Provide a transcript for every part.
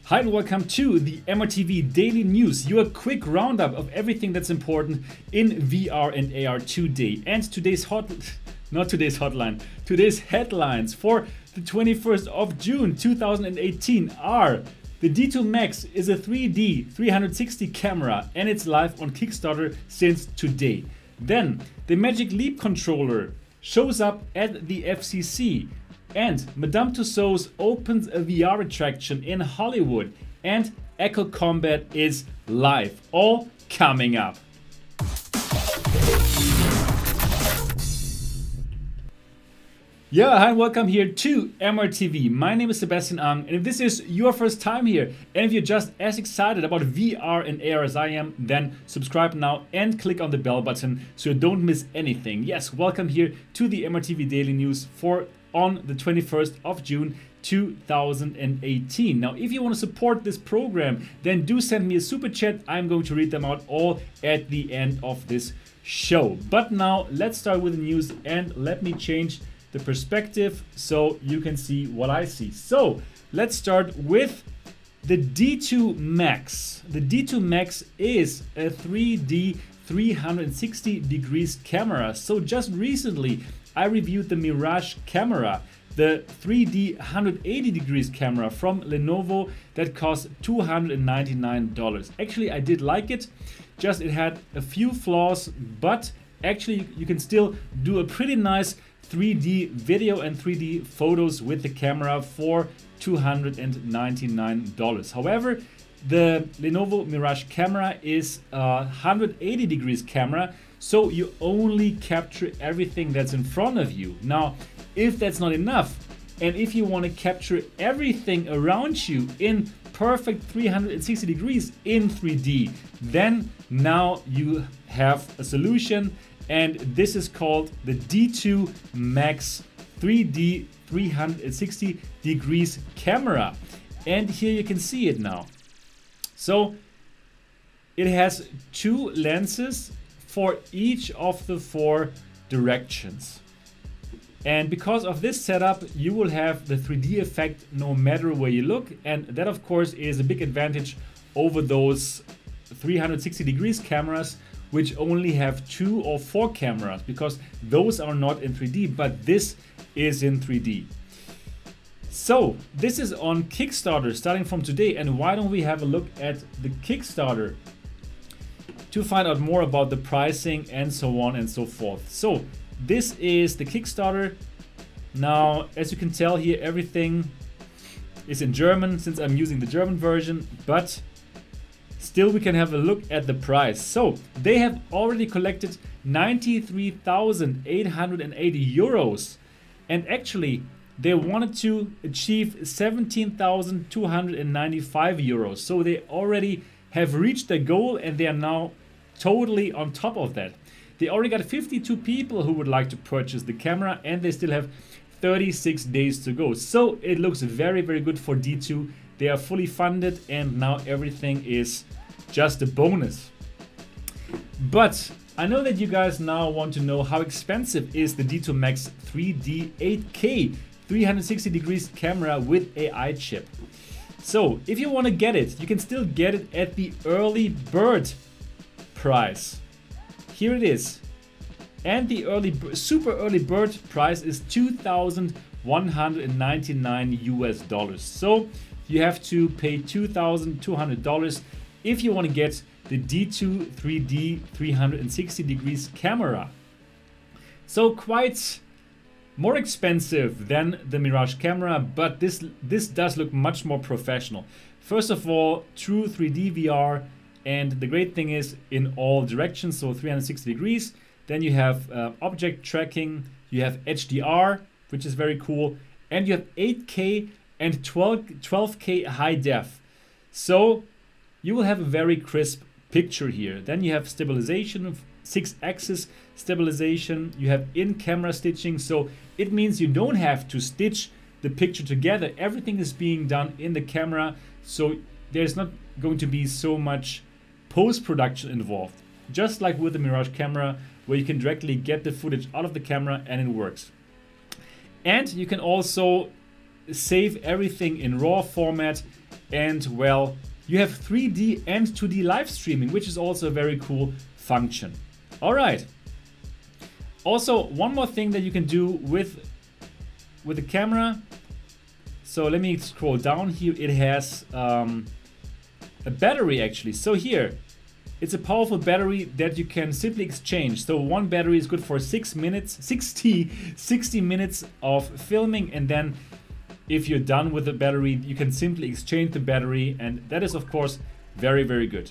Hi and welcome to the MRTV Daily News, your quick roundup of everything that's important in VR and AR today. And today's headlines for the 21st of June 2018 are: the Detu Max is a 3D 360 camera and it's live on Kickstarter since today. Then the Magic Leap Controller shows up at the FCC. And Madame Tussauds opens a VR attraction in Hollywood, and Echo Combat is live. All coming up. Yeah, hi and welcome here to MRTV. My name is Sebastian Ang, and if this is your first time here, and if you're just as excited about VR and AR as I am, then subscribe now and click on the bell button so you don't miss anything. Yes, welcome here to the MRTV Daily News on the 21st of June 2018. Now, if you want to support this program, then do send me a super chat. I'm going to read them out all at the end of this show. But now let's start with the news, and let me change the perspective so you can see what I see. So let's start with the Detu Max. The Detu Max is a 3D 360 degrees camera. So just recently I reviewed the Mirage camera, the 3D 180 degrees camera from Lenovo that cost $299. Actually, I did like it, just it had a few flaws, but actually you can still do a pretty nice 3D video and 3D photos with the camera for $299. However, the Lenovo Mirage camera is a 180 degrees camera, so you only capture everything that's in front of you. Now, if that's not enough, and if you want to capture everything around you in perfect 360 degrees in 3D, then now you have a solution, and this is called the Detu Max 3D 360 degrees camera. And here you can see it now. So it has two lenses for each of the four directions. And because of this setup, you will have the 3D effect no matter where you look. And that, of course, is a big advantage over those 360 degrees cameras, which only have 2 or 4 cameras, because those are not in 3D, but this is in 3D. So this is on Kickstarter starting from today. And why don't we have a look at the Kickstarter to find out more about the pricing and so on and so forth. So this is the Kickstarter. Now, as you can tell here, everything is in German since I'm using the German version, but still we can have a look at the price. So they have already collected 93,880 euros, and actually they wanted to achieve 17,295 euros. So they already have reached their goal, and they are now totally on top of that. They already got 52 people who would like to purchase the camera, and they still have 36 days to go. So it looks very, very good for Detu. They are fully funded, and now everything is just a bonus. But I know that you guys now want to know how expensive is the Detu Max 3D 8K 360 degrees camera with AI chip. So if you want to get it, you can still get it at the early bird price. Here it is. And the super early bird price is $2,199 US. So you have to pay $2,200 if you want to get the Detu 3D 360 degrees camera. So quite more expensive than the Mirage camera, but this does look much more professional. First of all, true 3D VR, and the great thing is in all directions, so 360 degrees. Then you have object tracking, you have HDR, which is very cool, and you have 8K and 12K high def. So you will have a very crisp picture here. Then you have stabilization, 6-axis stabilization, you have in-camera stitching, so it means you don't have to stitch the picture together. Everything is being done in the camera, so there's not going to be so much post-production involved. Just like with the Mirage camera, where you can directly get the footage out of the camera and it works. And you can also save everything in RAW format And well, you have 3D and 2D live streaming, which is also a very cool function. All right. Also, one more thing that you can do with the camera. So let me scroll down here. It has a battery actually. So here, it's a powerful battery that you can simply exchange. So one battery is good for 60 minutes of filming, and then if you're done with the battery, you can simply exchange the battery, and that is of course very, very good.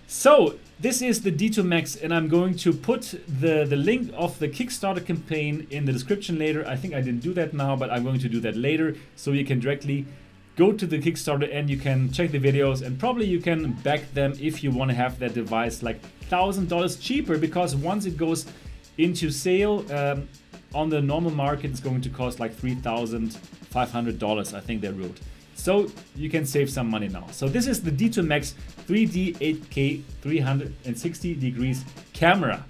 So this is the Detu Max, and I'm going to put the link of the Kickstarter campaign in the description later. I think I didn't do that now, but I'm going to do that later, so you can directly go to the Kickstarter and you can check the videos, and probably you can back them if you want to have that device like $1,000 cheaper, because once it goes into sale on the normal market, it's going to cost like $3,500, I think they wrote. So you can save some money now. So this is the Detu Max 3D 8K 360 degrees camera.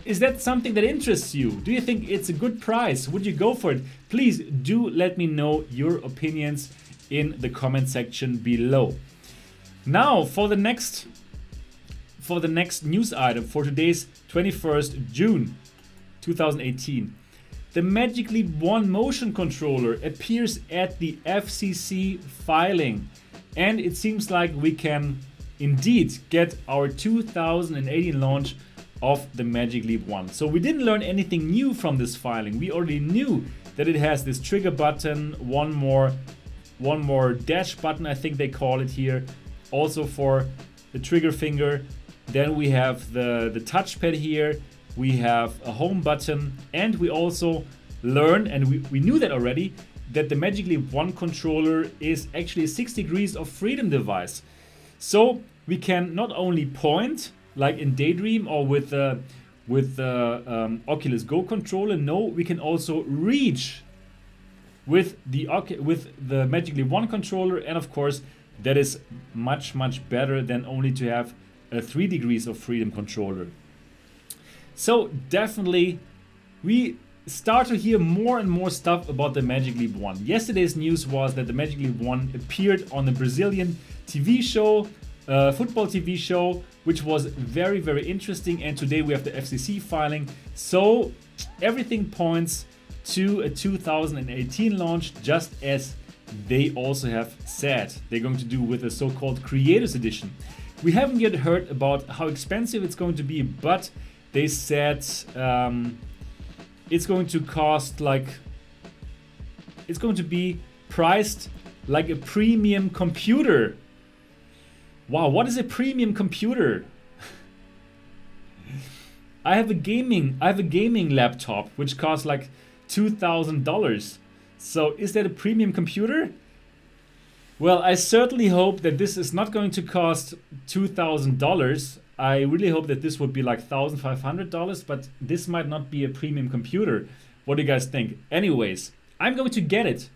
Is that something that interests you? Do you think it's a good price? Would you go for it? Please do let me know your opinions in the comment section below. Now for the next news item for today's 21st June 2018. The Magic Leap 1 motion controller appears at the FCC filing, and it seems like we can indeed get our 2018 launch of the Magic Leap 1. So we didn't learn anything new from this filing. We already knew that it has this trigger button, one more dash button, I think they call it here, also for the trigger finger. Then we have the touchpad here. We have a home button, and we also learned, and we knew that already, that the Magic Leap 1 controller is actually a 6 degrees of freedom device. So we can not only point like in Daydream or with the Oculus Go controller. No, we can also reach with the Magic Leap 1 controller, and of course that is much better than only to have a 3 degrees of freedom controller. So definitely we start to hear more and more stuff about the Magic Leap 1. Yesterday's news was that the Magic Leap 1 appeared on the Brazilian TV show, football TV show, which was very interesting, and today we have the FCC filing. So everything points to a 2018 launch, just as they also have said they're going to do with a so-called Creators Edition. We haven't yet heard about how expensive it's going to be, but they said it's going to cost like, it's going to be priced like a premium computer. Wow, what is a premium computer? I have a gaming laptop which costs like $2,000. So is that a premium computer? Well, I certainly hope that this is not going to cost $2,000. I really hope that this would be like $1,500, but this might not be a premium computer. What do you guys think? Anyways, I'm going to get it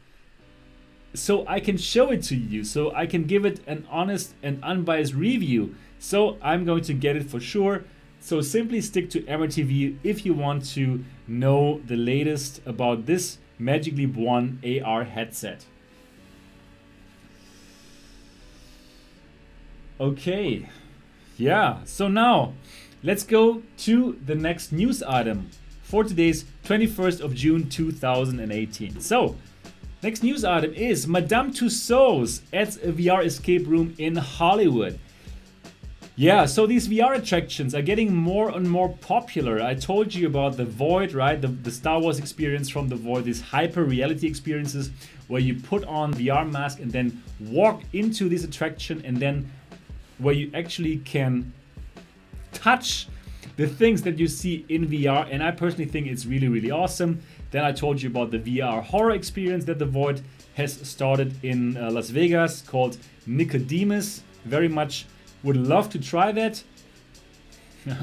so I can show it to you, so I can give it an honest and unbiased review. So I'm going to get it for sure. So simply stick to MRTV if you want to know the latest about this Magic Leap 1 AR headset. Okay, yeah, so now let's go to the next news item for today's 21st of June 2018. So next news item is Madame Tussauds adds a VR escape room in Hollywood. Yeah, so these VR attractions are getting more and more popular. I told you about the Void, right? The Star Wars experience from the Void, these hyper reality experiences where you put on VR mask and then walk into this attraction, and then where you actually can touch the things that you see in VR. And I personally think it's really awesome. Then I told you about the VR horror experience that the Void has started in Las Vegas called Nicodemus. Very much would love to try that,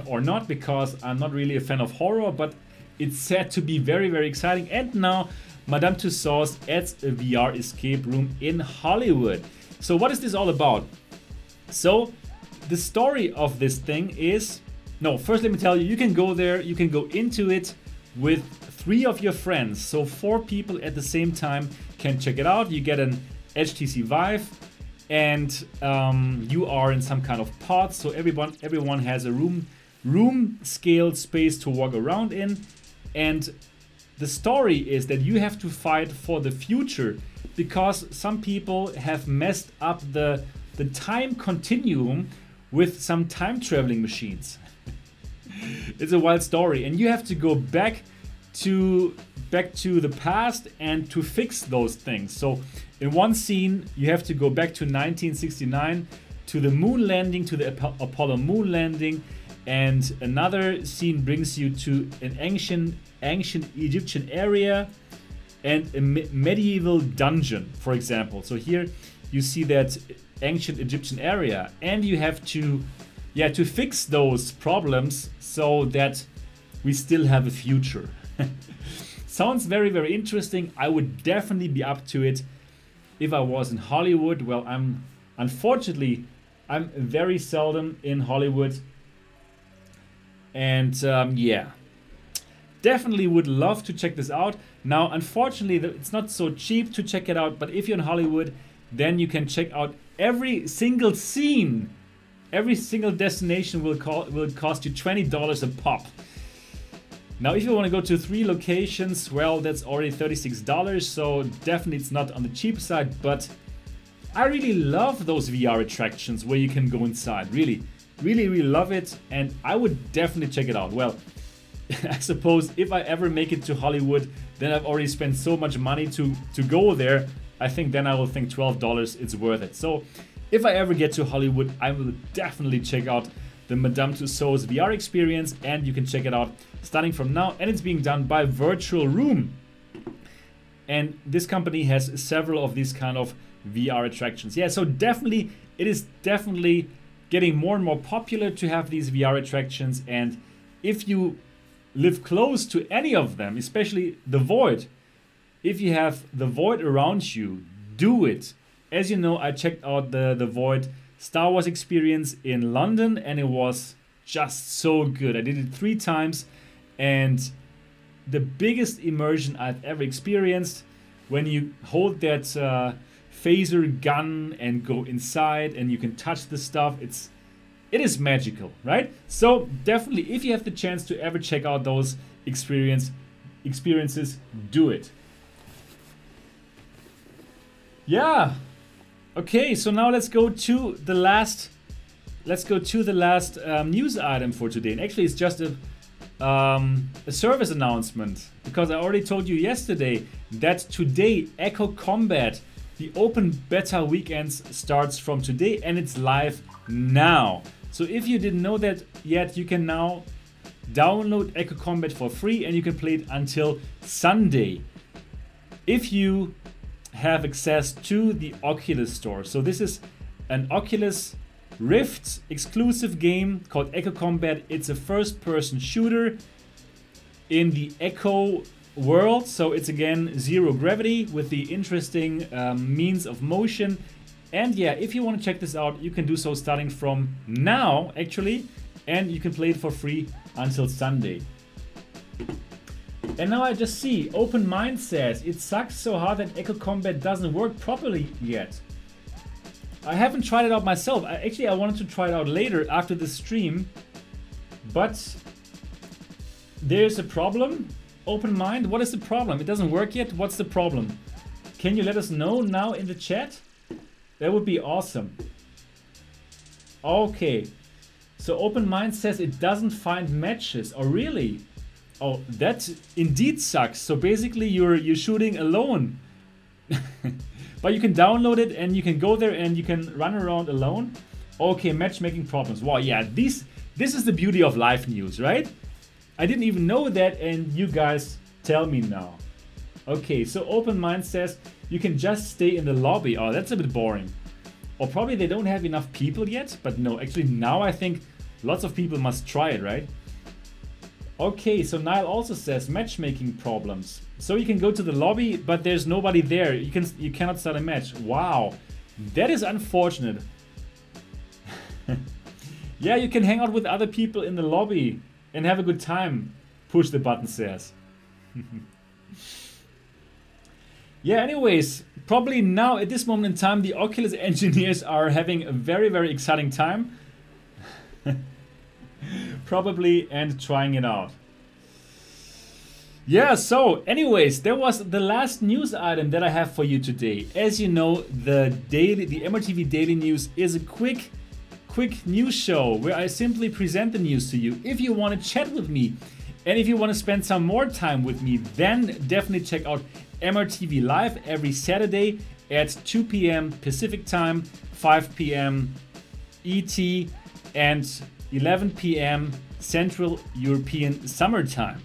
or not, because I'm not really a fan of horror, but it's said to be very exciting. And now Madame Tussauds adds a VR escape room in Hollywood. So what is this all about? So the story of this thing is, no, first let me tell you, you can go there, you can go into it with 3 of your friends. So 4 people at the same time can check it out. You get an HTC Vive, and you are in some kind of pod, so everyone has a room scale space to walk around in, and the story is that you have to fight for the future because some people have messed up the time continuum with some time traveling machines. It's a wild story, and you have to go back to the past and to fix those things. So in one scene you have to go back to 1969 to the moon landing, to the Apollo moon landing, and another scene brings you to an ancient Egyptian area and a medieval dungeon, for example. So here you see that ancient Egyptian area, and you have to fix those problems so that we still have a future. Sounds very, very interesting. I would definitely be up to it if I was in Hollywood. Well, unfortunately I'm very seldom in Hollywood, and yeah, definitely would love to check this out. Now unfortunately it's not so cheap to check it out, but if you're in Hollywood, then you can check out every single scene. Every single destination will cost you $20 a pop. Now if you want to go to 3 locations, well, that's already $36, so definitely it's not on the cheap side, but I really love those VR attractions where you can go inside. Really love it, and I would definitely check it out. Well, I suppose if I ever make it to Hollywood, then I've already spent so much money to go there. I think then I will think $12 it's worth it. So if I ever get to Hollywood, I will definitely check out the Madame Tussauds VR experience, and you can check it out starting from now, and it's being done by Virtual Room. And this company has several of these kind of VR attractions. Yeah, so definitely, it is definitely getting more and more popular to have these VR attractions, and if you live close to any of them, especially the Void, if you have the Void around you, do it. As you know, I checked out the Void Star Wars experience in London, and it was just so good. I did it 3 times, and the biggest immersion I've ever experienced when you hold that phaser gun and go inside and you can touch the stuff. It is magical, right? So definitely, if you have the chance to ever check out those experiences, do it. Yeah. Okay, so now let's go to the last news item for today. And actually it's just a service announcement, because I already told you yesterday that today Echo Combat, the open beta weekends, starts from today, and it's live now. So if you didn't know that yet, you can now download Echo Combat for free, and you can play it until Sunday if you have access to the Oculus Store. So this is an Oculus Rift exclusive game called Echo Combat. It's a first-person shooter in the Echo world, so it's again zero gravity with the interesting means of motion. And yeah, if you want to check this out, you can do so starting from now actually, and you can play it for free until Sunday. And now I just see Open Mind says it sucks so hard that Echo Combat doesn't work properly yet. I haven't tried it out myself. I wanted to try it out later after the stream, but there's a problem. Open Mind, what is the problem? It doesn't work yet. What's the problem? Can you let us know now in the chat? That would be awesome. Okay, so Open Mind says it doesn't find matches. Oh really? Oh, that indeed sucks. So basically you're shooting alone. But you can download it and you can go there and you can run around alone. Okay, matchmaking problems. Wow, yeah, this is the beauty of live news, right? I didn't even know that, and you guys tell me now. Okay, so Open Mind says you can just stay in the lobby. Oh, that's a bit boring. Or probably they don't have enough people yet, but no, actually now I think lots of people must try it, right? Okay, so Niall also says matchmaking problems. So you can go to the lobby, but there's nobody there. You cannot start a match. Wow, that is unfortunate. Yeah, you can hang out with other people in the lobby and have a good time. Push the button says. Yeah, anyways, probably now at this moment in time, the Oculus engineers are having a very, very exciting time. Probably, and trying it out. Yeah, so anyways, that was the last news item that I have for you today. As you know, the MRTV Daily News is a quick news show where I simply present the news to you. If you want to chat with me and if you want to spend some more time with me, then definitely check out MRTV Live every Saturday at 2 p.m. Pacific Time, 5 p.m. ET, and 11 p.m. Central European Summer Time.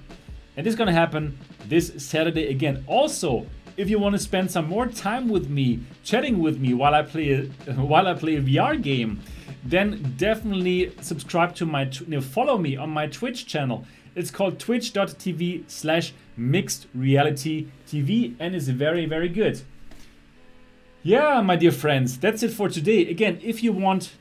And this is gonna happen this Saturday again. Also, if you want to spend some more time with me, chatting with me while I play a VR game, then definitely subscribe to my, follow me on my Twitch channel. It's called twitch.tv/mixedrealitytv and is very, very good. Yeah, my dear friends, that's it for today. Again, if you want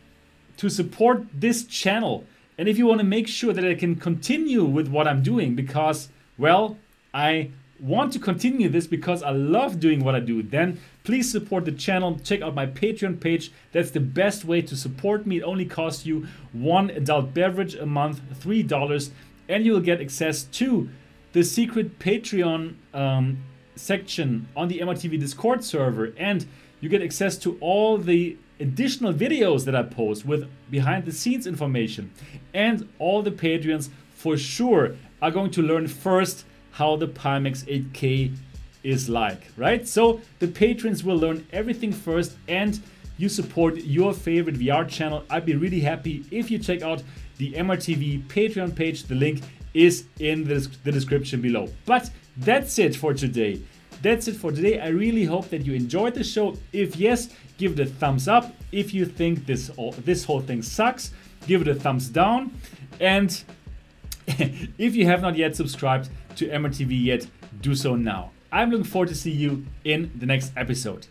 to support this channel and if you want to make sure that I can continue with what I'm doing, because, well, I want to continue this because I love doing what I do, then please support the channel. Check out my Patreon page. That's the best way to support me. It only costs you one adult beverage a month, $3, and you will get access to the secret Patreon section on the MRTV Discord server, and you get access to all the additional videos that I post with behind the scenes information. And all the Patreons for sure are going to learn first how the Pimax 8K is like, right? So the patrons will learn everything first, and you support your favorite VR channel. I'd be really happy if you check out the MRTV Patreon page. The link is in the description below. But that's it for today. That's it for today. I really hope that you enjoyed the show. If yes, give it a thumbs up. If you think this whole thing sucks, give it a thumbs down. And if you have not yet subscribed to MRTV yet, do so now. I'm looking forward to see you in the next episode.